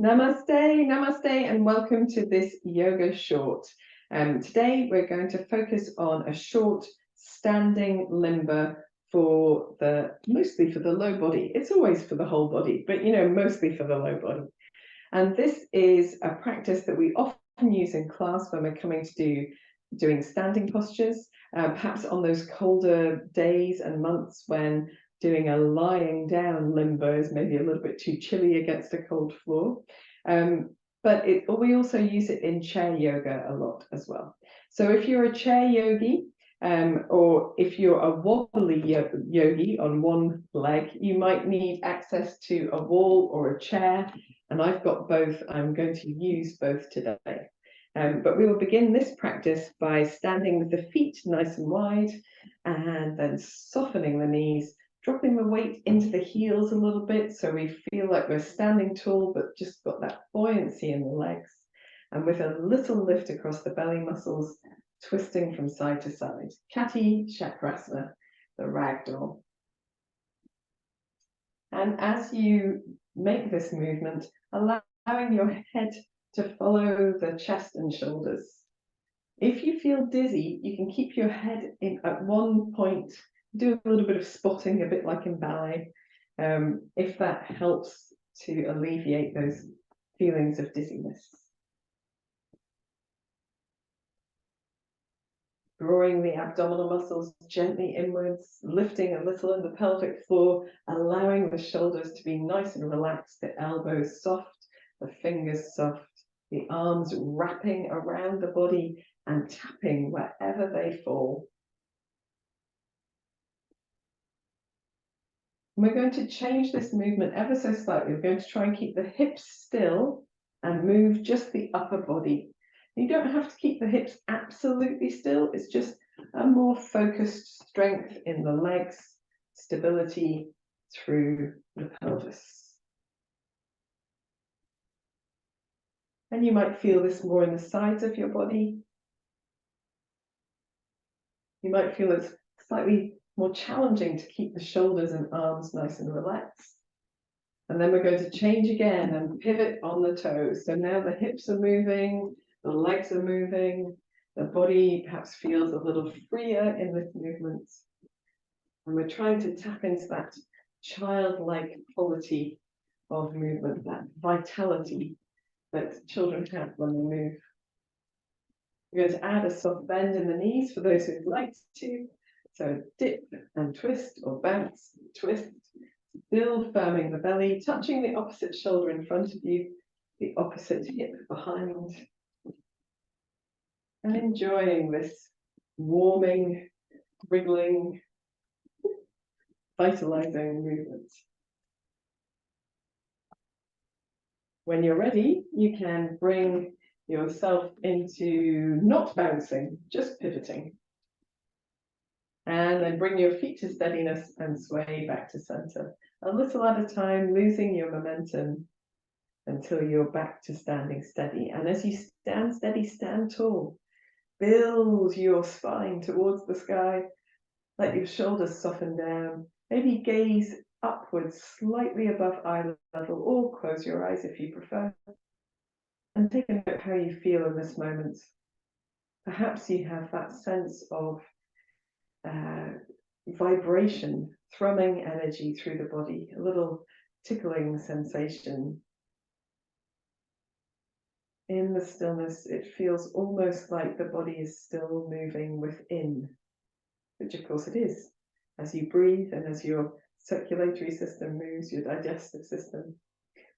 Namaste, namaste, and welcome to this yoga short. Today we're going to focus on a short standing limber for mostly for the low body. It's always for the whole body, but mostly for the low body. And this is a practice that we often use in class when we're coming to doing standing postures, perhaps on those colder days and months when doing a lying down limber is maybe a little bit too chilly against a cold floor. But we also use it in chair yoga a lot as well. So if you're a chair yogi, or if you're a wobbly yogi on one leg, you might need access to a wall or a chair. And I've got both. I'm going to use both today. But we will begin this practice by standing with the feet nice and wide and then softening the knees, dropping the weight into the heels a little bit so we feel like we're standing tall but just got that buoyancy in the legs, and with a little lift across the belly muscles, twisting from side to side. Kati Chakrasana, the ragdoll. And as you make this movement, allowing your head to follow the chest and shoulders. If you feel dizzy, you can keep your head in at one point, do a little bit of spotting, a bit like in ballet, if that helps to alleviate those feelings of dizziness. Drawing the abdominal muscles gently inwards, lifting a little in the pelvic floor, allowing the shoulders to be nice and relaxed, the elbows soft, the fingers soft, the arms wrapping around the body and tapping wherever they fall. We're going to change this movement ever so slightly. We're going to try and keep the hips still and move just the upper body. You don't have to keep the hips absolutely still. It's just a more focused strength in the legs, stability through the pelvis. And you might feel this more in the sides of your body. You might feel it's slightly more challenging to keep the shoulders and arms nice and relaxed. And then we're going to change again and pivot on the toes. So now the hips are moving, the legs are moving, the body perhaps feels a little freer in this movement. And we're trying to tap into that childlike quality of movement, that vitality that children have when they move. We're going to add a soft bend in the knees for those who'd like to. So dip and twist, or bounce, twist, still firming the belly, touching the opposite shoulder in front of you, the opposite hip behind. And enjoying this warming, wriggling, vitalizing movement. When you're ready, you can bring yourself into not bouncing, just pivoting. And then bring your feet to steadiness and sway back to center. A little at a time, losing your momentum until you're back to standing steady. And as you stand steady, stand tall. Build your spine towards the sky. Let your shoulders soften down. Maybe gaze upwards, slightly above eye level, or close your eyes if you prefer. And take a note how you feel in this moment. Perhaps you have that sense of vibration, thrumming energy through the body, a little tickling sensation. In the stillness, it feels almost like the body is still moving within, which of course it is. As you breathe and as your circulatory system moves, your digestive system.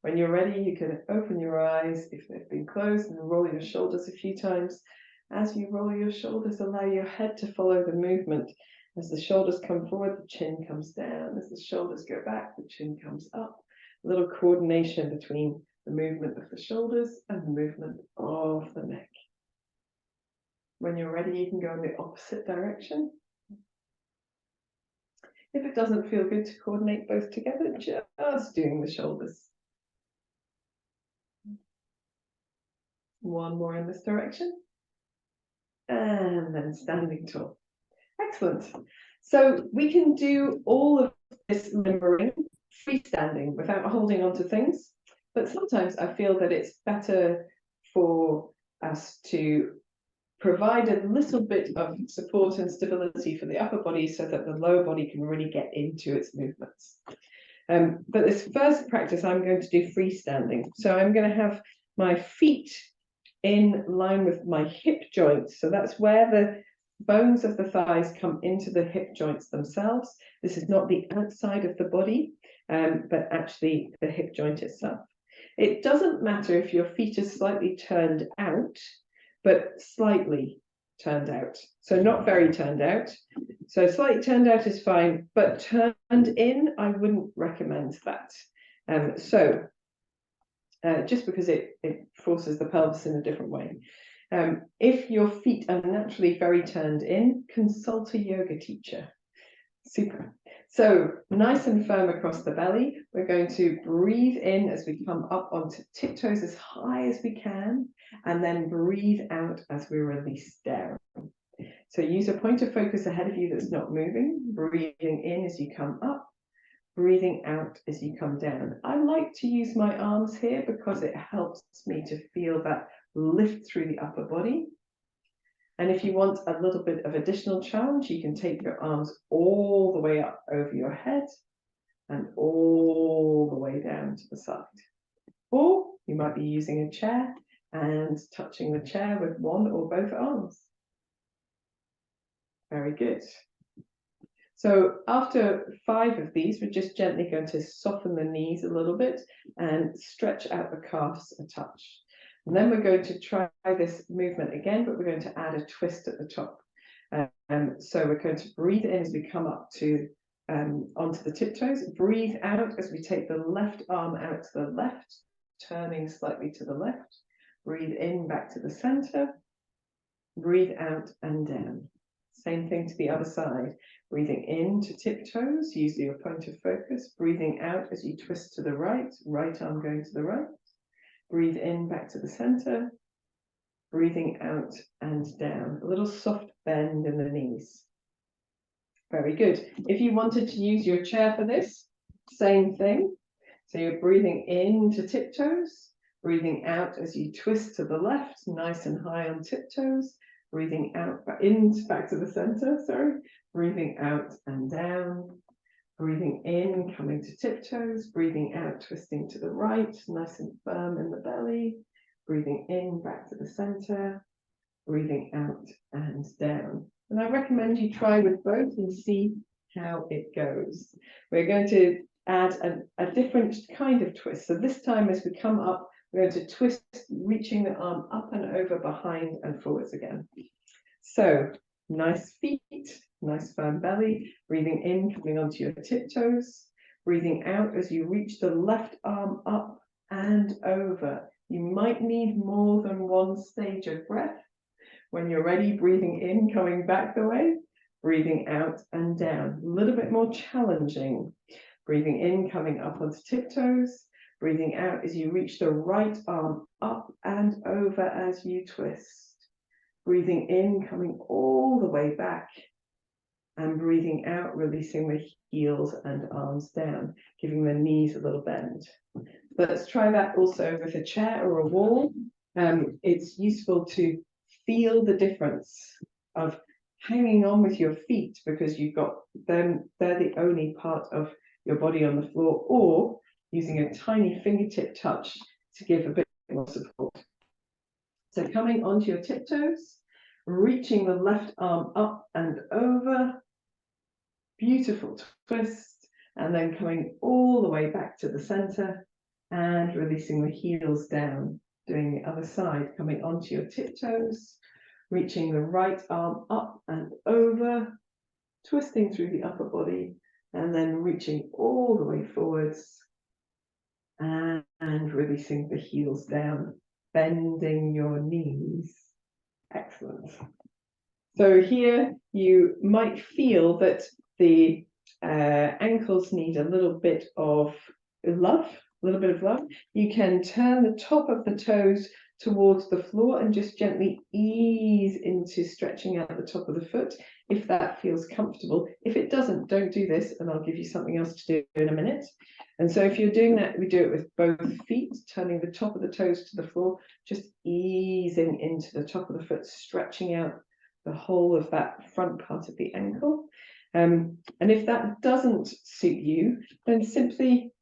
When you're ready, you can open your eyes if they've been closed and roll your shoulders a few times. As you roll your shoulders, allow your head to follow the movement. As the shoulders come forward, the chin comes down. As the shoulders go back, the chin comes up. A little coordination between the movement of the shoulders and the movement of the neck. When you're ready, you can go in the opposite direction. If it doesn't feel good to coordinate both together, just doing the shoulders. One more in this direction. And then standing tall. Excellent. So we can do all of this limbering freestanding without holding on to things. But sometimes I feel that it's better for us to provide a little bit of support and stability for the upper body so that the lower body can really get into its movements. But this first practice, I'm going to do freestanding. So I'm going to have my feet in line with my hip joints. So that's where the bones of the thighs come into the hip joints themselves. This is not the outside of the body, but actually the hip joint itself. It doesn't matter if your feet are slightly turned out, but slightly turned out. So not very turned out. So slightly turned out is fine, but turned in, I wouldn't recommend that. Just because it forces the pelvis in a different way. If your feet are naturally very turned in, consult a yoga teacher. Super. So nice and firm across the belly. We're going to breathe in as we come up onto tiptoes as high as we can, and then breathe out as we release down. So use a point of focus ahead of you that's not moving, breathing in as you come up, breathing out as you come down. I like to use my arms here because it helps me to feel that lift through the upper body. And if you want a little bit of additional challenge, you can take your arms all the way up over your head and all the way down to the side. Or you might be using a chair and touching the chair with one or both arms. Very good. So after 5 of these, we're just gently going to soften the knees a little bit and stretch out the calves a touch. And then we're going to try this movement again, but we're going to add a twist at the top. So we're going to breathe in as we come up to onto the tiptoes. Breathe out as we take the left arm out to the left, turning slightly to the left. Breathe in back to the center. Breathe out and down. Same thing to the other side. Breathing in to tiptoes, use your point of focus. Breathing out as you twist to the right, right arm going to the right. Breathe in back to the center. Breathing out and down. A little soft bend in the knees. Very good. If you wanted to use your chair for this, same thing. So you're breathing in to tiptoes, breathing out as you twist to the left, nice and high on tiptoes. Breathing out, back to the center, sorry. Breathing out and down. Breathing in, coming to tiptoes. Breathing out, twisting to the right, nice and firm in the belly. Breathing in, back to the center. Breathing out and down. And I recommend you try with both and see how it goes. We're going to add a different kind of twist. So this time as we come up, we're going to twist, reaching the arm up and over, behind and forwards again. So nice feet, nice firm belly, breathing in, coming onto your tiptoes, breathing out as you reach the left arm up and over. You might need more than one stage of breath. When you're ready, breathing in, coming back the way, breathing out and down. A little bit more challenging. Breathing in, coming up onto tiptoes. Breathing out as you reach the right arm up and over as you twist. Breathing in, coming all the way back. And breathing out, releasing the heels and arms down, giving the knees a little bend. Let's try that also with a chair or a wall. It's useful to feel the difference of hanging on with your feet because you've got them, they're the only part of your body on the floor, or using a tiny fingertip touch to give a bit more support. So coming onto your tiptoes, reaching the left arm up and over, beautiful twist, and then coming all the way back to the center and releasing the heels down, doing the other side, coming onto your tiptoes, reaching the right arm up and over, twisting through the upper body, and then reaching all the way forwards and releasing the heels down, bending your knees. Excellent. So here you might feel that the ankles need a little bit of love, You can turn the top of the toes towards the floor and just gently ease into stretching out the top of the foot. if that feels comfortable. If it doesn't, don't do this, and I'll give you something else to do in a minute. And so if you're doing that, we do it with both feet, turning the top of the toes to the floor, just easing into the top of the foot, stretching out the whole of that front part of the ankle. And if that doesn't suit you, then simply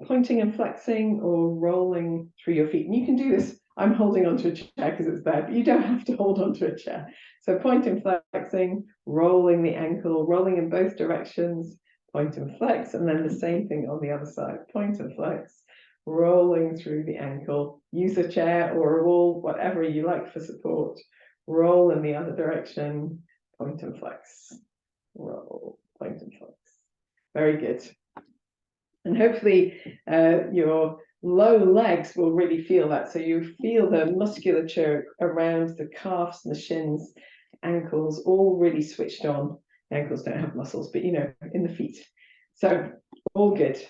pointing and flexing or rolling through your feet. And you can do this. I'm holding onto a chair because it's there, but you don't have to hold onto a chair. So point and flexing, rolling the ankle, rolling in both directions, point and flex, and then the same thing on the other side. Point and flex, rolling through the ankle. Use a chair or a wall, whatever you like for support. Roll in the other direction, point and flex. Roll, point and flex. Very good. And hopefully your low legs will really feel that. So you feel the musculature around the calves and the shins, ankles, all really switched on. The ankles don't have muscles, but you know, in the feet. So all good.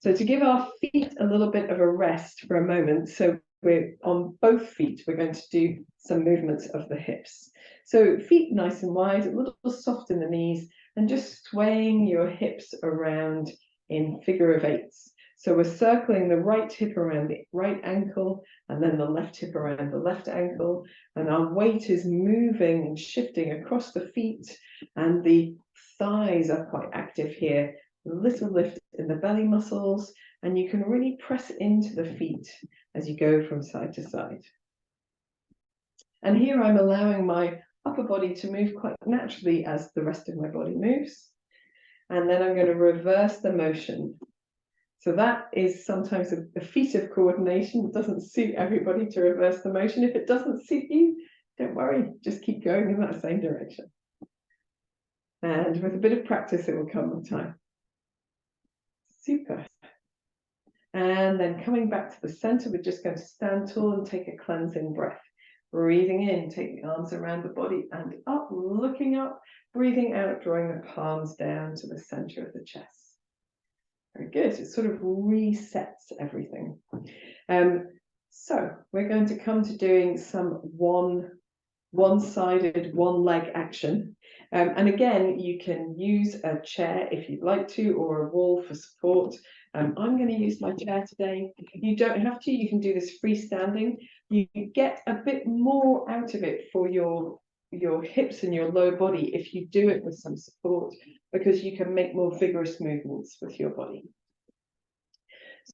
So to give our feet a little bit of a rest for a moment, so we're on both feet, we're going to do some movements of the hips. So feet nice and wide, a little soft in the knees, and just swaying your hips around in figure of eights. So we're circling the right hip around the right ankle, and then the left hip around the left ankle, and our weight is moving and shifting across the feet, and the thighs are quite active here. A little lift in the belly muscles, and you can really press into the feet as you go from side to side. And here I'm allowing my upper body to move quite naturally as the rest of my body moves. And then I'm going to reverse the motion. So that is sometimes a feat of coordination. It doesn't suit everybody to reverse the motion. If it doesn't suit you, don't worry, just keep going in that same direction. And with a bit of practice, it will come with time. Super. And then coming back to the center, we're just going to stand tall and take a cleansing breath. Breathing in, take the arms around the body and up, looking up, breathing out, drawing the palms down to the center of the chest. Very good. It sort of resets everything. So we're going to come to doing some one-sided, one-leg action. And again, you can use a chair if you'd like to, or a wall for support. I'm going to use my chair today. You don't have to. You can do this freestanding. You get a bit more out of it for your hips and your lower body if you do it with some support, because you can make more vigorous movements with your body.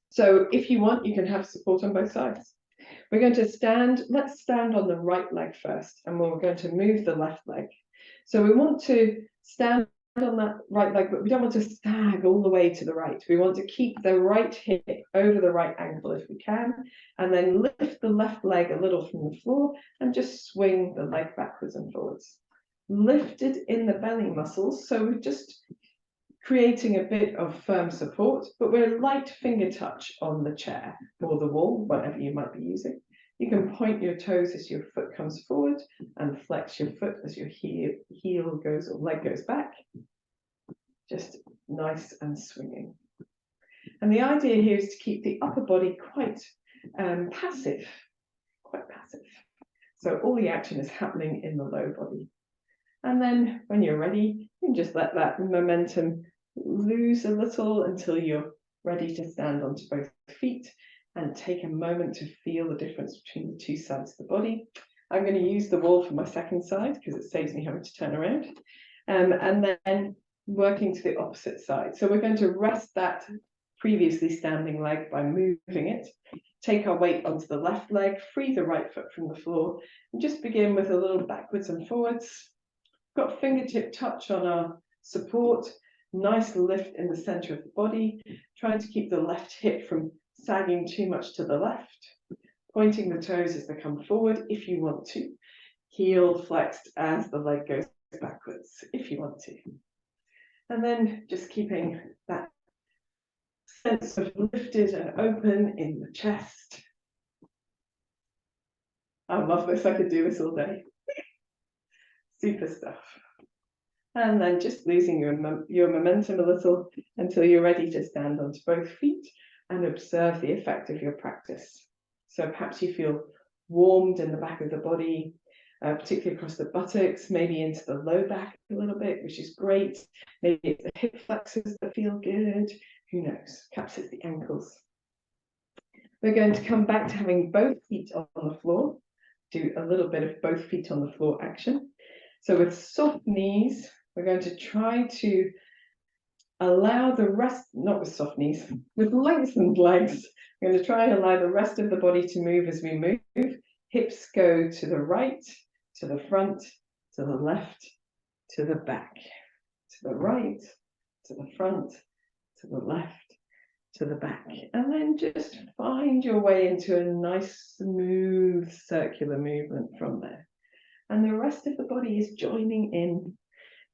So if you want, you can have support on both sides. We're going to stand. Let's stand on the right leg first, and we're going to move the left leg. So we want to stand on that right leg, but we don't want to sag all the way to the right. We want to keep the right hip over the right ankle if we can, and then lift the left leg a little from the floor and just swing the leg backwards and forwards. Lifted in the belly muscles, so we're just creating a bit of firm support, but we're light finger touch on the chair or the wall, whatever you might be using. You can point your toes as your foot comes forward and flex your foot as your heel goes or leg goes back. Just nice and swinging. And the idea here is to keep the upper body quite passive, quite passive. So all the action is happening in the lower body. And then when you're ready, you can just let that momentum lose a little until you're ready to stand onto both feet and take a moment to feel the difference between the two sides of the body. I'm going to use the wall for my second side because it saves me having to turn around. And then working to the opposite side. So we're going to rest that previously standing leg by moving it. Take our weight onto the left leg, free the right foot from the floor, and just begin with a little backwards and forwards. Got fingertip touch on our support, nice lift in the center of the body, trying to keep the left hip from sagging too much to the left, pointing the toes as they come forward if you want to, heel flexed as the leg goes backwards if you want to. And then just keeping that sense of lifted and open in the chest. I love this, I could do this all day. Super stuff. And then just losing your momentum a little until you're ready to stand onto both feet and observe the effect of your practice. So perhaps you feel warmed in the back of the body, particularly across the buttocks, maybe into the low back a little bit, which is great. Maybe it's the hip flexors that feel good. Who knows? Perhaps it's the ankles. We're going to come back to having both feet on the floor, do a little bit of both feet on the floor action. So with soft knees, we're going to try to allow the rest, not with soft knees, with lengthened legs, we're going to try and allow the rest of the body to move as we move. Hips go to the right, to the front, to the left, to the back, to the right, to the front, to the left, to the back. And then just find your way into a nice, smooth, circular movement from there. And the rest of the body is joining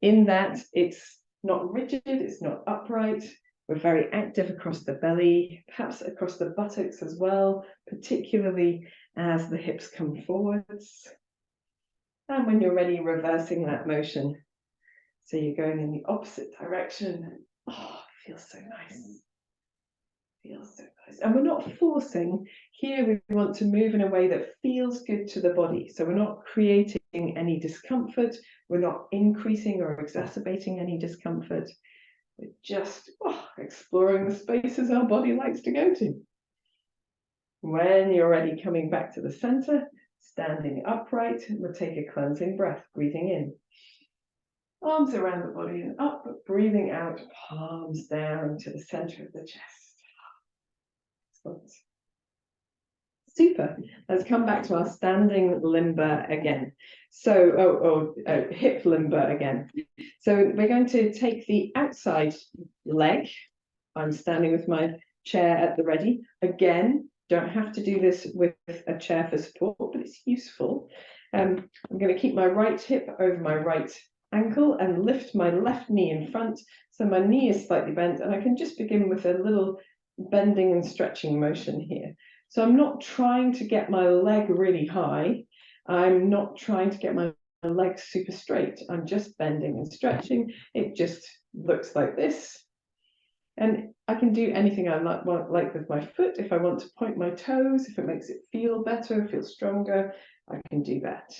in that it's not rigid, it's not upright. We're very active across the belly, perhaps across the buttocks as well, particularly as the hips come forwards. And when you're ready, reversing that motion. So you're going in the opposite direction. Oh, it feels so nice. Feels so nice. And we're not forcing. Here we want to move in a way that feels good to the body. So we're not creating any discomfort. We're not increasing or exacerbating any discomfort. We're just exploring the spaces our body likes to go to. When you're ready, coming back to the center, standing upright, we'll take a cleansing breath, breathing in. Arms around the body and up, breathing out, palms down to the center of the chest. Excellent. Super. Let's come back to our standing limber again. So, hip limber again. So we're going to take the outside leg. I'm standing with my chair at the ready. Again, don't have to do this with a chair for support, but it's useful. I'm going to keep my right hip over my right ankle and lift my left knee in front. So my knee is slightly bent, and I can just begin with a little bending and stretching motion here. So I'm not trying to get my leg really high. I'm not trying to get my legs super straight. I'm just bending and stretching. It just looks like this. And I can do anything I like with my foot. If I want to point my toes, if it makes it feel better, feel stronger, I can do that.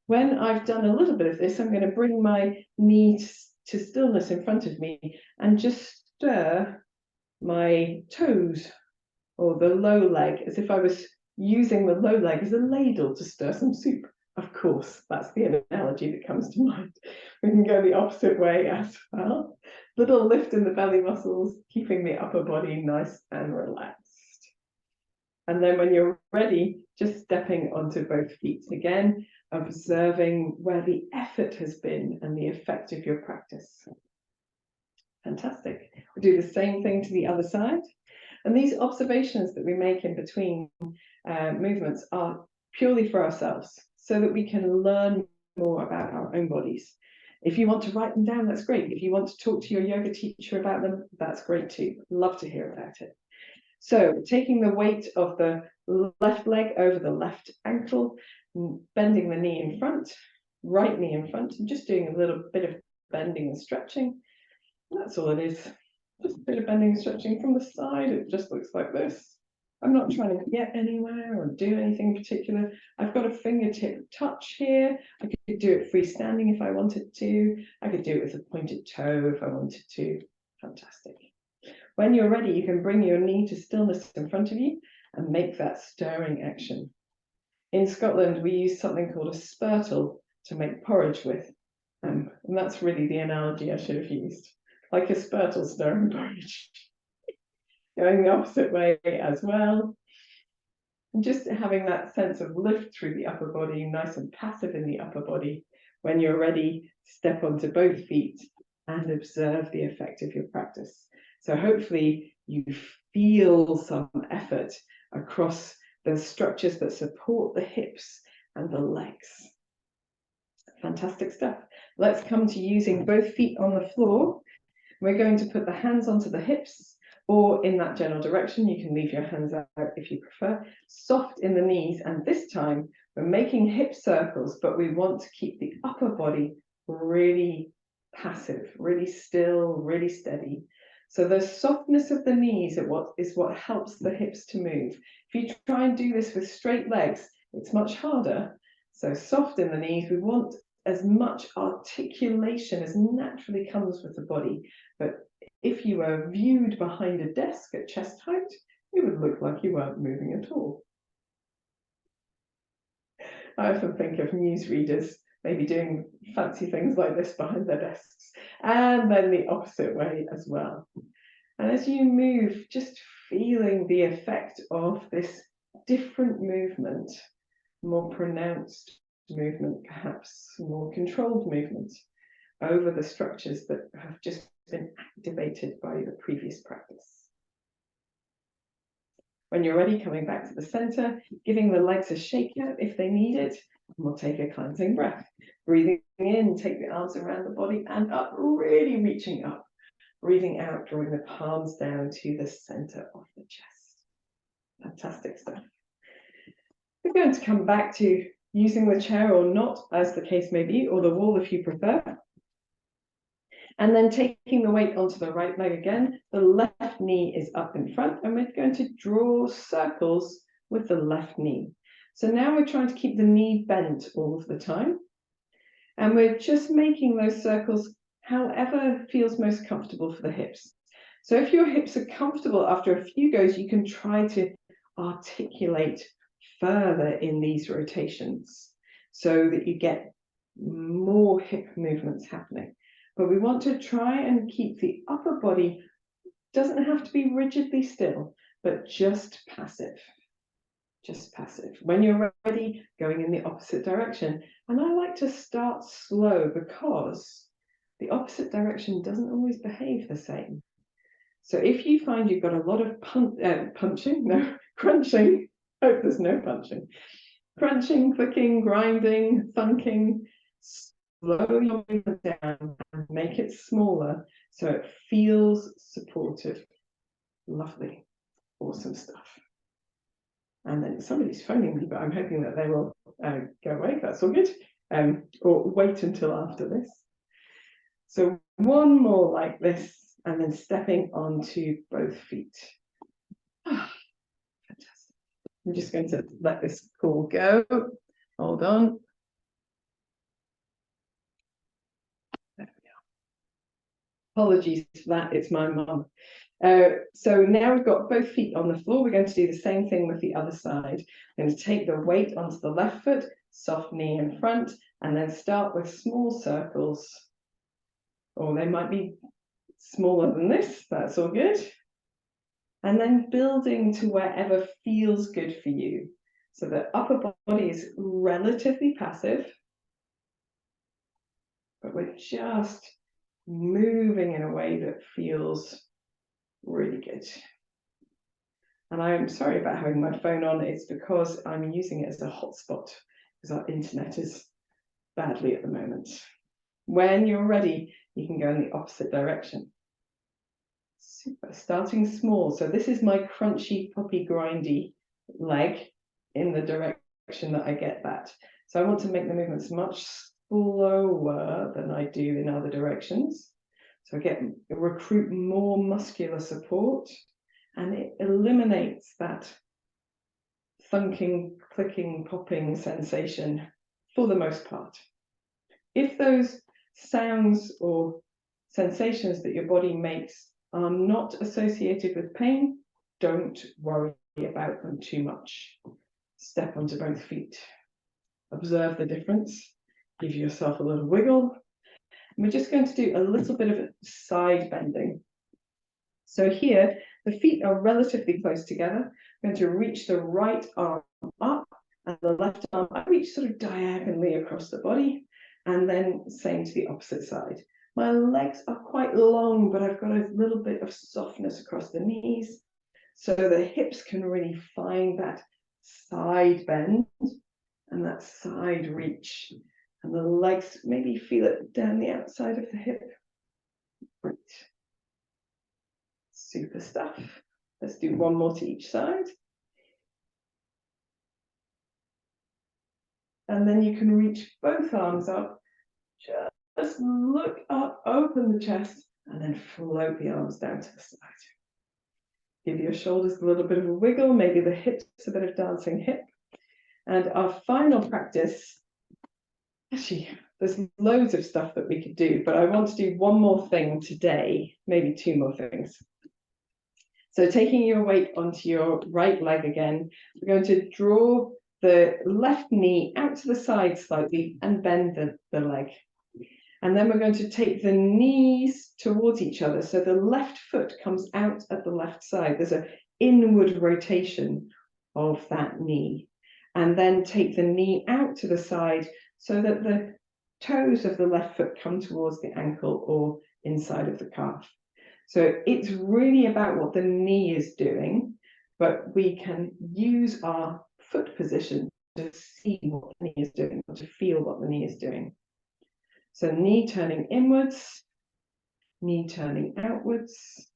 When I've done a little bit of this, I'm going to bring my knee to stillness in front of me and just stir my toes or the low leg as if I was using the low leg as a ladle to stir some soup. Of course, that's the analogy that comes to mind. We can go the opposite way as well. Little lift in the belly muscles, keeping the upper body nice and relaxed. And then when you're ready, just stepping onto both feet again, observing where the effort has been and the effect of your practice. Fantastic. We'll do the same thing to the other side. And these observations that we make in between movements are purely for ourselves, so that we can learn more about our own bodies. If you want to write them down, that's great. If you want to talk to your yoga teacher about them, that's great too. Love to hear about it. So taking the weight of the left leg over the left ankle, bending the knee in front, right knee in front, and just doing a little bit of bending and stretching. That's all it is. Just a bit of bending and stretching from the side. It just looks like this. I'm not trying to get anywhere or do anything particular. I've got a fingertip touch here. I could do it freestanding if I wanted to. I could do it with a pointed toe if I wanted to. Fantastic. When you're ready, you can bring your knee to stillness in front of you and make that stirring action. In Scotland, we use something called a spurtle to make porridge with. And that's really the analogy I should have used. Like a spurtle stirring porridge. Going the opposite way as well. And just having that sense of lift through the upper body, nice and passive in the upper body. When you're ready, step onto both feet and observe the effect of your practice. So hopefully you feel some effort across the structures that support the hips and the legs. Fantastic stuff. Let's come to using both feet on the floor. We're going to put the hands onto the hips, or in that general direction. You can leave your hands out if you prefer. Soft in the knees, and this time we're making hip circles, but we want to keep the upper body really passive, really still, really steady. So the softness of the knees is what helps the hips to move. If you try and do this with straight legs, it's much harder. So soft in the knees. We want as much articulation as naturally comes with the body. But if you were viewed behind a desk at chest height, it would look like you weren't moving at all. I often think of newsreaders maybe doing fancy things like this behind their desks, and then the opposite way as well. And as you move, just feeling the effect of this different movement, more pronounced movement, perhaps more controlled movement over the structures that have just been activated by the previous practice. When you're ready, coming back to the center, giving the legs a shake out if they need it, and we'll take a cleansing breath. Breathing in, take the arms around the body and up, really reaching up. Breathing out, drawing the palms down to the center of the chest. Fantastic stuff. We're going to come back to using the chair or not, as the case may be, or the wall if you prefer. And then taking the weight onto the right leg again, the left knee is up in front, and we're going to draw circles with the left knee. So now we're trying to keep the knee bent all of the time. And we're just making those circles however feels most comfortable for the hips. So if your hips are comfortable after a few goes, you can try to articulate further in these rotations so that you get more hip movements happening. But we want to try and keep the upper body, doesn't have to be rigidly still, but just passive. Just passive. When you're ready, going in the opposite direction. And I like to start slow because the opposite direction doesn't always behave the same. So if you find you've got a lot of crunching, hope there's no punching, crunching, clicking, grinding, thunking, slow your movement down and make it smaller so it feels supportive. Lovely, awesome stuff. And then somebody's phoning me, but I'm hoping that they will go away. That's all good. Or wait until after this. So one more like this, and then stepping onto both feet. Fantastic. I'm just going to let this call go. Hold on. There we go. Apologies for that, it's my mum. So now we've got both feet on the floor. We're going to do the same thing with the other side. I'm going to take the weight onto the left foot, soft knee in front, and then start with small circles. Or they might be smaller than this, that's all good. And then building to wherever feels good for you. So the upper body is relatively passive, but we're just moving in a way that feels really good. And I'm sorry about having my phone on, it's because I'm using it as a hotspot because our internet is badly at the moment. When you're ready, you can go in the opposite direction. Super, starting small. So this is my crunchy, poppy, grindy leg in the direction that I get that. So I want to make the movements much slower than I do in other directions. So I recruit more muscular support, and it eliminates that thunking, clicking, popping sensation for the most part. If those sounds or sensations that your body makes are not associated with pain, don't worry about them too much. Step onto both feet. Observe the difference. Give yourself a little wiggle. And we're just going to do a little bit of side bending. So here, the feet are relatively close together. I'm going to reach the right arm up and the left arm, I reach sort of diagonally across the body, and then same to the opposite side. My legs are quite long, but I've got a little bit of softness across the knees, so the hips can really find that side bend and that side reach, and the legs maybe feel it down the outside of the hip. Great. Super stuff. Let's do one more to each side. And then you can reach both arms up. Just look up, open the chest, and then float the arms down to the side. Give your shoulders a little bit of a wiggle, maybe the hips, a bit of dancing hip. And our final practice Actually, there's loads of stuff that we could do, but I want to do one more thing today, maybe two more things. So taking your weight onto your right leg again, we're going to draw the left knee out to the side slightly and bend the leg. And then we're going to take the knees towards each other. So the left foot comes out at the left side. There's an inward rotation of that knee. And then take the knee out to the side so that the toes of the left foot come towards the ankle or inside of the calf. So it's really about what the knee is doing, but we can use our foot position to see what the knee is doing, or to feel what the knee is doing. So knee turning inwards, knee turning outwards,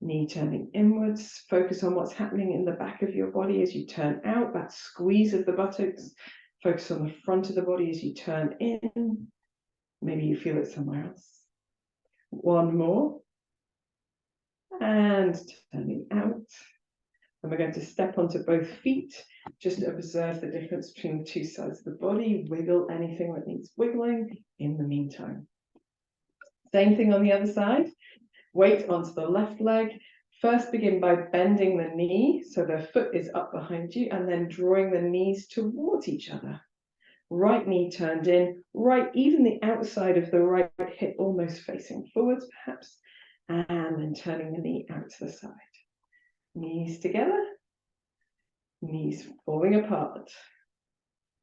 knee turning inwards. Focus on what's happening in the back of your body as you turn out, that squeeze of the buttocks. Focus on the front of the body as you turn in. Maybe you feel it somewhere else. One more. And turning out. And we're going to step onto both feet. Just observe the difference between the two sides of the body. Wiggle anything that needs wiggling in the meantime. Same thing on the other side. Weight onto the left leg. First begin by bending the knee so the foot is up behind you, and then drawing the knees towards each other. Right knee turned in, right, even the outside of the right hip almost facing forwards perhaps, and then turning the knee out to the side. Knees together, knees falling apart,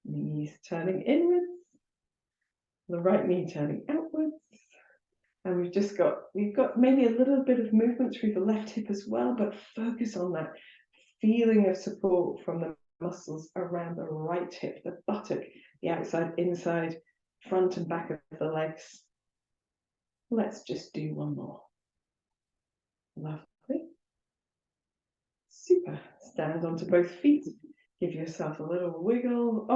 knees turning inwards, the right knee turning outwards. And we've got maybe a little bit of movement through the left hip as well, but focus on that feeling of support from the muscles around the right hip, the buttock, the outside, inside, front and back of the legs. Let's just do one more. Lovely. Super. Stand onto both feet. Give yourself a little wiggle.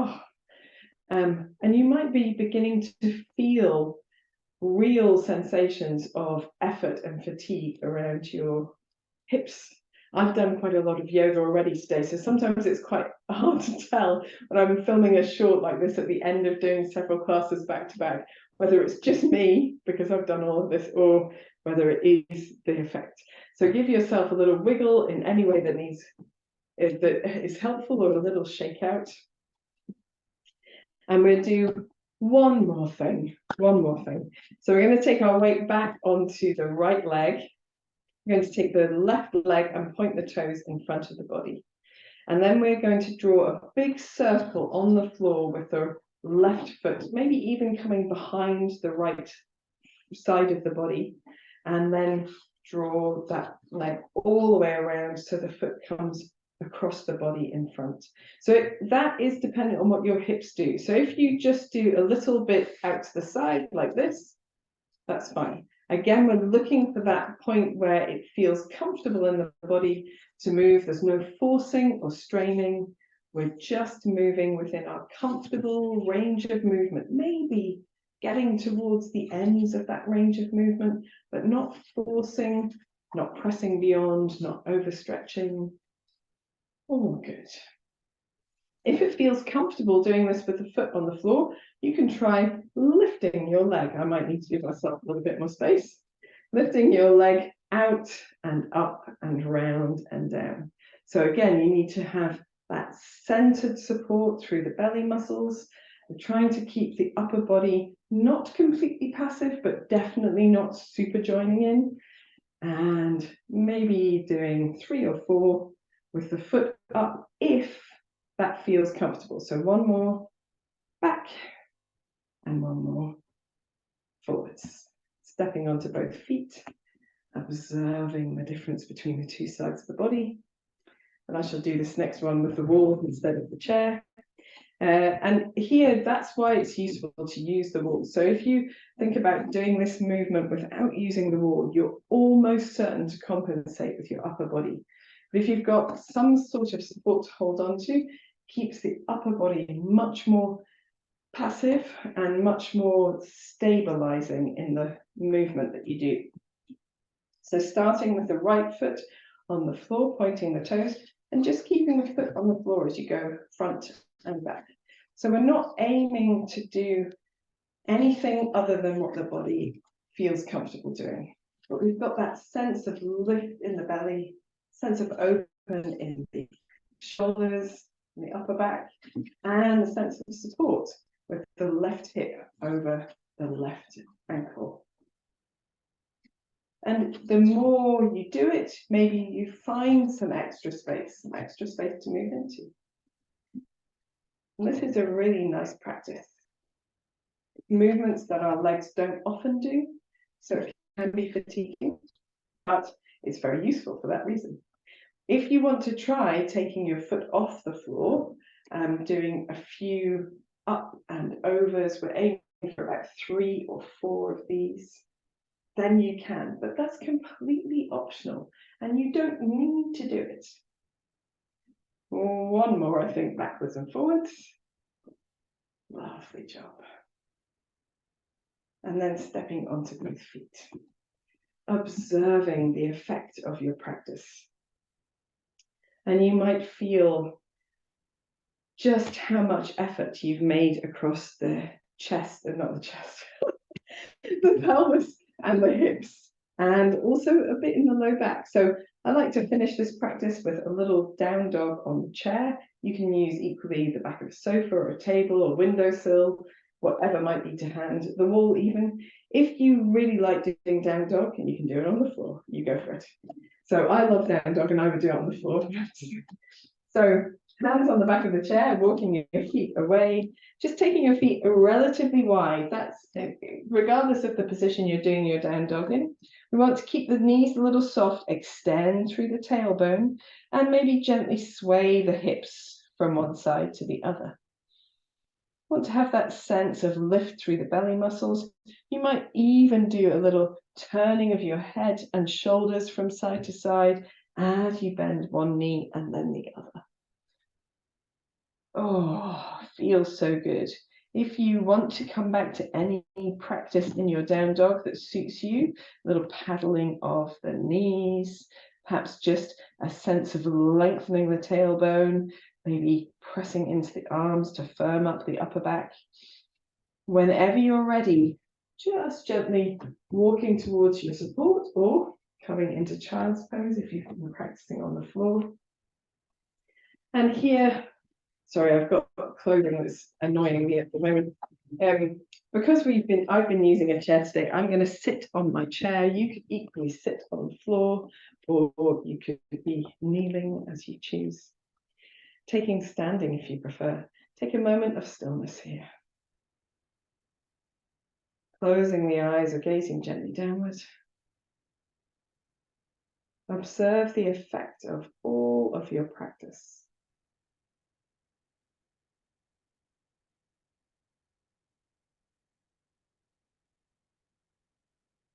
And you might be beginning to feel real sensations of effort and fatigue around your hips. I've done quite a lot of yoga already today, so sometimes it's quite hard to tell when I'm filming a short like this at the end of doing several classes back to back, whether it's just me because I've done all of this or whether it is the effect. So give yourself a little wiggle in any way that is helpful, or a little shake out. And we'll do one more thing. So we're going to take our weight back onto the right leg. We're going to take the left leg and point the toes in front of the body. And then we're going to draw a big circle on the floor with the left foot, maybe even coming behind the right side of the body. And then draw that leg all the way around so the foot comes across the body in front. So that is dependent on what your hips do. So if you just do a little bit out to the side like this, that's fine. Again, we're looking for that point where it feels comfortable in the body to move. There's no forcing or straining. We're just moving within our comfortable range of movement, maybe getting towards the ends of that range of movement, but not forcing, not pressing beyond, not overstretching. All good. If it feels comfortable doing this with the foot on the floor, you can try lifting your leg. I might need to give myself a little bit more space. Lifting your leg out and up and round and down. So again, you need to have that centered support through the belly muscles, and trying to keep the upper body not completely passive, but definitely not super joining in. And maybe doing 3 or 4 with the foot up if that feels comfortable. So one more back and one more forwards. Stepping onto both feet, observing the difference between the two sides of the body. And I shall do this next one with the wall instead of the chair. And here, that's why it's useful to use the wall. So if you think about doing this movement without using the wall, you're almost certain to compensate with your upper body. But if you've got some sort of support to hold on to, keeps the upper body much more passive and much more stabilizing in the movement that you do. So starting with the right foot on the floor, pointing the toes, and just keeping the foot on the floor as you go front and back. So we're not aiming to do anything other than what the body feels comfortable doing. But we've got that sense of lift in the belly, sense of open in the shoulders, the upper back, and the sense of support with the left hip over the left ankle. And the more you do it, maybe you find some extra space to move into. And this is a really nice practice. Movements that our legs don't often do, so it can be fatiguing, but it's very useful for that reason. If you want to try taking your foot off the floor, doing a few up and overs, we're aiming for about 3 or 4 of these, then you can, but that's completely optional and you don't need to do it. One more, I think, backwards and forwards. Lovely job. And then stepping onto both feet, observing the effect of your practice. And you might feel just how much effort you've made across the chest, not the chest, the pelvis and the hips, and also a bit in the low back. So I like to finish this practice with a little down dog on the chair. You can use equally the back of a sofa or a table or windowsill, whatever might be to hand, the wall even. If you really like doing down dog, and you can do it on the floor, you go for it. So I love down dog and I would do it on the floor. So hands on the back of the chair, walking your feet away, just taking your feet relatively wide. That's regardless of the position you're doing your down dog in. We want to keep the knees a little soft, extend through the tailbone, and maybe gently sway the hips from one side to the other. Want to have that sense of lift through the belly muscles. You might even do a little turning of your head and shoulders from side to side as you bend one knee and then the other. Oh, feels so good. If you want to come back to any practice in your down dog that suits you, a little paddling of the knees, perhaps just a sense of lengthening the tailbone, maybe pressing into the arms to firm up the upper back. Whenever you're ready, just gently walking towards your support or coming into child's pose if you've been practicing on the floor. And here, sorry, I've got clothing that's annoying me at the moment. Because I've been using a chair today, I'm going to sit on my chair. You could equally sit on the floor, or you could be kneeling as you choose. Taking standing if you prefer. Take a moment of stillness here. Closing the eyes or gazing gently downwards. Observe the effect of all of your practice.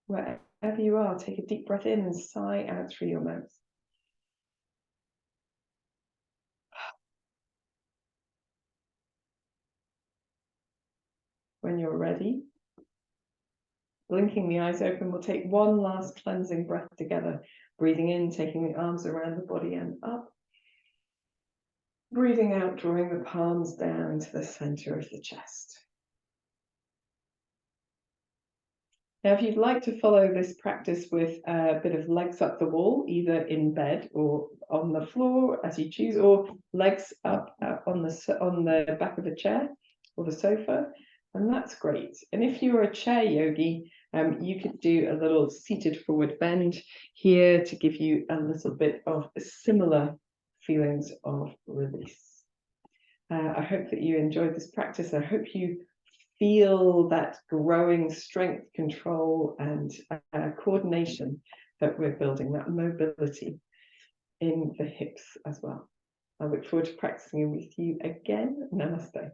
Wherever you are, take a deep breath in and sigh out through your mouth. When you're ready, blinking the eyes open, we'll take one last cleansing breath together. Breathing in, taking the arms around the body and up. Breathing out, drawing the palms down to the center of the chest. Now, if you'd like to follow this practice with a bit of legs up the wall, either in bed or on the floor as you choose, or legs up on the back of a chair or the sofa, and that's great. And if you're a chair yogi, you could do a little seated forward bend here to give you a little bit of similar feelings of release. I hope that you enjoyed this practice. I hope you feel that growing strength, control, and coordination that we're building, that mobility in the hips as well. I look forward to practicing with you again. Namaste.